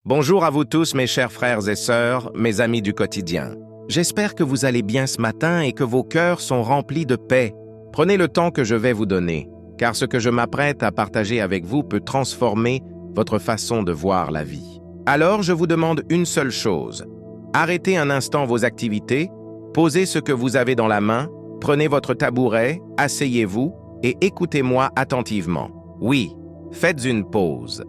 Bonjour à vous tous mes chers frères et sœurs, mes amis du quotidien. J'espère que vous allez bien ce matin et que vos cœurs sont remplis de paix. Prenez le temps que je vais vous donner, car ce que je m'apprête à partager avec vous peut transformer votre façon de voir la vie. Alors je vous demande une seule chose. Arrêtez un instant vos activités, posez ce que vous avez dans la main, prenez votre tabouret, asseyez-vous et écoutez-moi attentivement. Oui, faites une pause.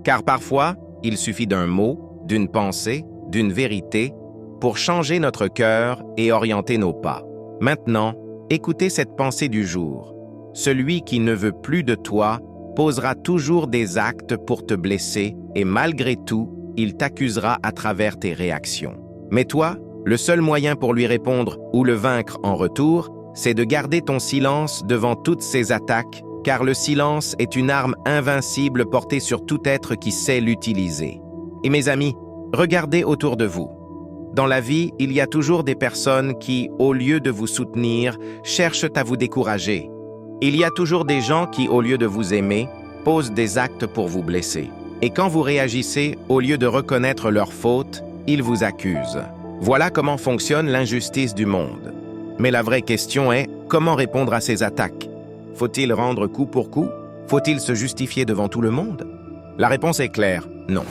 Car parfois, il suffit d'un mot, d'une pensée, d'une vérité pour changer notre cœur et orienter nos pas. Maintenant, écoutez cette pensée du jour. Celui qui ne veut plus de toi posera toujours des actes pour te blesser et malgré tout, il t'accusera à travers tes réactions. Mais toi, le seul moyen pour lui répondre ou le vaincre en retour, c'est de garder ton silence devant toutes ces attaques, car le silence est une arme invincible portée sur tout être qui sait l'utiliser. Et mes amis, regardez autour de vous. Dans la vie, il y a toujours des personnes qui, au lieu de vous soutenir, cherchent à vous décourager. Il y a toujours des gens qui, au lieu de vous aimer, posent des actes pour vous blesser. Et quand vous réagissez, au lieu de reconnaître leurs fautes, ils vous accusent. Voilà comment fonctionne l'injustice du monde. Mais la vraie question est, comment répondre à ces attaques? Faut-il rendre coup pour coup? Faut-il se justifier devant tout le monde? La réponse est claire, non.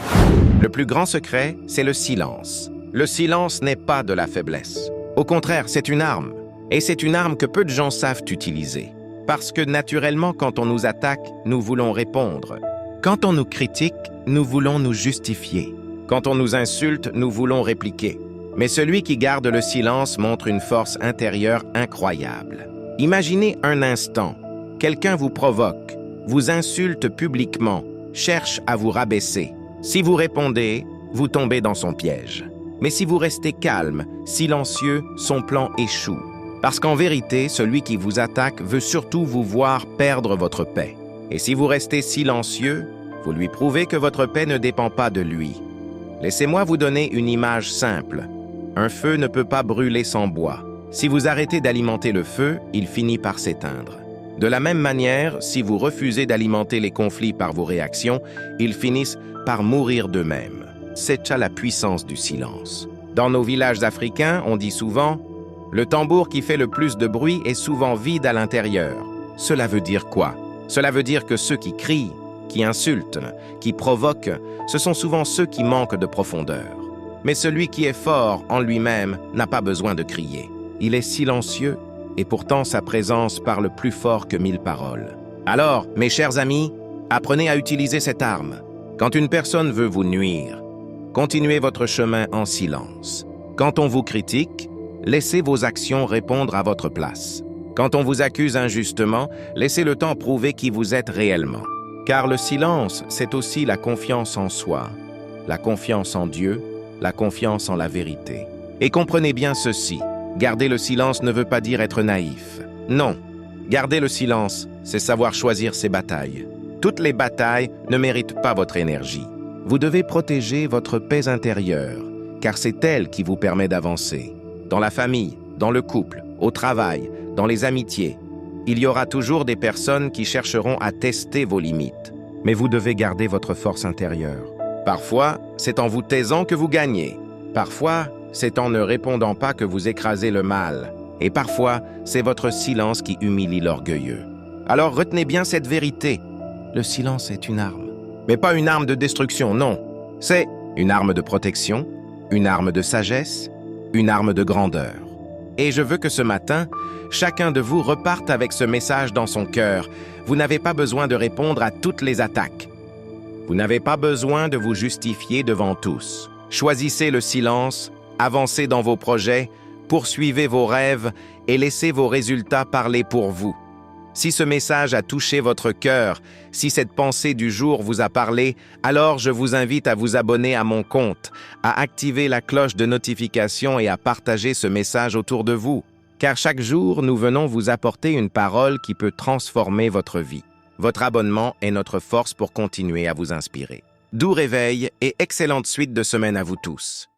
Le plus grand secret, c'est le silence. Le silence n'est pas de la faiblesse. Au contraire, c'est une arme. Et c'est une arme que peu de gens savent utiliser. Parce que naturellement, quand on nous attaque, nous voulons répondre. Quand on nous critique, nous voulons nous justifier. Quand on nous insulte, nous voulons répliquer. Mais celui qui garde le silence montre une force intérieure incroyable. Imaginez un instant. Quelqu'un vous provoque, vous insulte publiquement, cherche à vous rabaisser. Si vous répondez, vous tombez dans son piège. Mais si vous restez calme, silencieux, son plan échoue. Parce qu'en vérité, celui qui vous attaque veut surtout vous voir perdre votre paix. Et si vous restez silencieux, vous lui prouvez que votre paix ne dépend pas de lui. Laissez-moi vous donner une image simple. Un feu ne peut pas brûler sans bois. Si vous arrêtez d'alimenter le feu, il finit par s'éteindre. De la même manière, si vous refusez d'alimenter les conflits par vos réactions, ils finissent par mourir d'eux-mêmes. C'est ça la puissance du silence. Dans nos villages africains, on dit souvent « Le tambour qui fait le plus de bruit est souvent vide à l'intérieur ». Cela veut dire quoi? Cela veut dire que ceux qui crient, qui insultent, qui provoquent, ce sont souvent ceux qui manquent de profondeur. Mais celui qui est fort en lui-même n'a pas besoin de crier. Il est silencieux. Et pourtant sa présence parle plus fort que 1000 paroles. Alors, mes chers amis, apprenez à utiliser cette arme. Quand une personne veut vous nuire, continuez votre chemin en silence. Quand on vous critique, laissez vos actions répondre à votre place. Quand on vous accuse injustement, laissez le temps prouver qui vous êtes réellement. Car le silence, c'est aussi la confiance en soi, la confiance en Dieu, la confiance en la vérité. Et comprenez bien ceci. Garder le silence ne veut pas dire être naïf. Non, garder le silence, c'est savoir choisir ses batailles. Toutes les batailles ne méritent pas votre énergie. Vous devez protéger votre paix intérieure, car c'est elle qui vous permet d'avancer. Dans la famille, dans le couple, au travail, dans les amitiés, il y aura toujours des personnes qui chercheront à tester vos limites. Mais vous devez garder votre force intérieure. Parfois, c'est en vous taisant que vous gagnez. Parfois, c'est en ne répondant pas que vous écrasez le mal. Et parfois, c'est votre silence qui humilie l'orgueilleux. Alors retenez bien cette vérité. Le silence est une arme. Mais pas une arme de destruction, non. C'est une arme de protection, une arme de sagesse, une arme de grandeur. Et je veux que ce matin, chacun de vous reparte avec ce message dans son cœur. Vous n'avez pas besoin de répondre à toutes les attaques. Vous n'avez pas besoin de vous justifier devant tous. Choisissez le silence. Avancez dans vos projets, poursuivez vos rêves et laissez vos résultats parler pour vous. Si ce message a touché votre cœur, si cette pensée du jour vous a parlé, alors je vous invite à vous abonner à mon compte, à activer la cloche de notification et à partager ce message autour de vous. Car chaque jour, nous venons vous apporter une parole qui peut transformer votre vie. Votre abonnement est notre force pour continuer à vous inspirer. Doux réveil et excellente suite de semaine à vous tous.